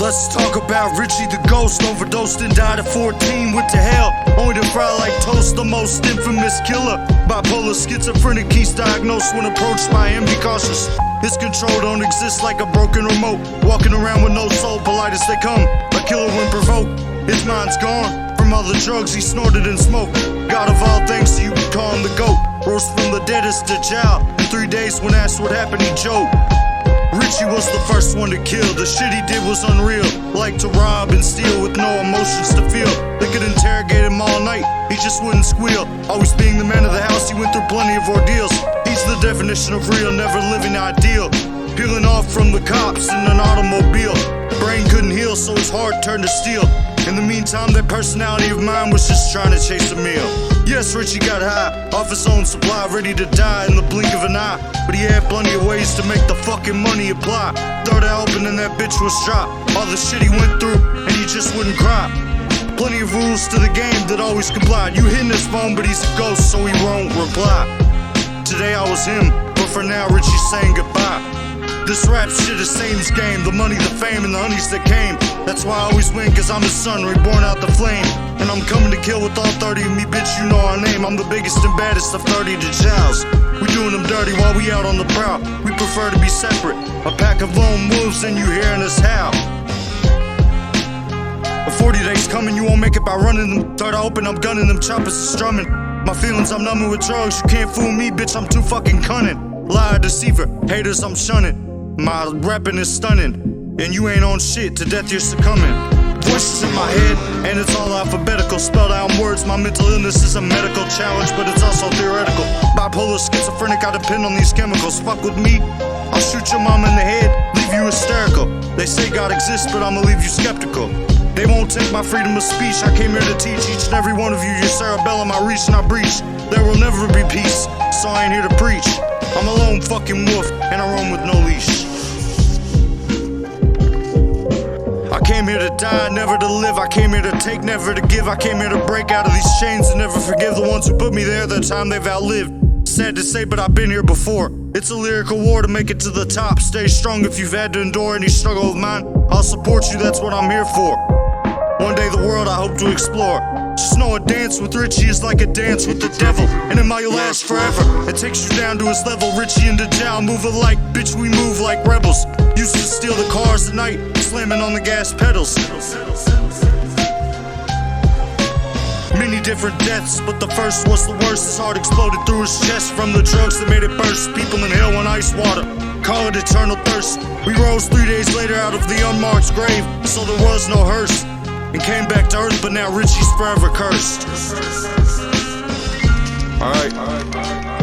Let's talk about Richie the ghost. Overdosed and died at 14. Went to hell, only to fry like toast. The most infamous killer. Bipolar, schizophrenic, he's diagnosed. When approached by him, be cautious. His control don't exist like a broken remote. Walking around with no soul, polite as they come. A killer when provoked. His mind's gone from all the drugs he snorted and smoked. God of all things, you can call him the GOAT. Rose from the dead as Dajjal. In 3 days when asked what happened, he joked. Richie was the first one to kill. The shit he did was unreal. Like to rob and steal with no emotions to feel. They could interrogate him all night, he just wouldn't squeal. Always being the man of the house, he went through plenty of ordeals. He's the definition of real, never living ideal. Peeling off from the cops in an automobile. Brain couldn't heal, so his heart turned to steel. In the meantime, that personality of mine was just trying to chase a meal. Yes, Richie got high, off his own supply, ready to die in the blink of an eye. But he had plenty of ways to make the fucking money apply. Third eye open and that bitch was dropped. All the shit he went through, and he just wouldn't cry. Plenty of rules to the game that always complied. You hitting his phone, but he's a ghost, so he won't reply. Today I was him, but for now Richie's saying goodbye. This rap shit is Satan's game. The money, the fame, and the honeys that came. That's why I always win, cause I'm his son, reborn out the flame. And I'm coming to kill with all 30 of me, bitch, you know our name. I'm the biggest and baddest of 30 Dajjals. We doing them dirty while we out on the prowl. We prefer to be separate, a pack of lone wolves, and you hearing us howl. But 40 days coming, you won't make it by running them. Third eye open, I'm gunning them, choppers are strumming. My feelings, I'm numbing with drugs. You can't fool me, bitch, I'm too fucking cunning. Liar, deceiver, haters, I'm shunning. My rapping is stunning, and you ain't on shit, to death you're succumbing. Voices in my head, and it's all alphabetical. Spelled out in words, my mental illness is a medical challenge, but it's also theoretical. Bipolar, schizophrenic, I depend on these chemicals. Fuck with me, I'll shoot your mom in the head, leave you hysterical. They say God exists, but I'ma leave you skeptical. They won't take my freedom of speech. I came here to teach each and every one of you. Your cerebellum, I reach and I breach. There will never be peace, so I ain't here to preach. I'm a lone fucking wolf, and I roam with no leash. I came here to die, never to live. I came here to take, never to give. I came here to break out of these chains and never forgive the ones who put me there the time they've outlived. Sad to say, but I've been here before. It's a lyrical war to make it to the top. Stay strong if you've had to endure any struggle of mine. I'll support you, that's what I'm here for. One day the world I hope to explore. Just know a dance with Richie is like a dance with the devil, and it might last forever. It takes you down to his level. Richie and Dajjal move alike, bitch, we move like rebels. Used to steal the cars at night, slamming on the gas pedals. Many different deaths, but the first was the worst. His heart exploded through his chest from the drugs that made it burst. People in hell on ice water, call it eternal thirst. We rose 3 days later out of the unmarked grave, so there was no hearse. And came back to earth, but now Richie's forever cursed. Alright.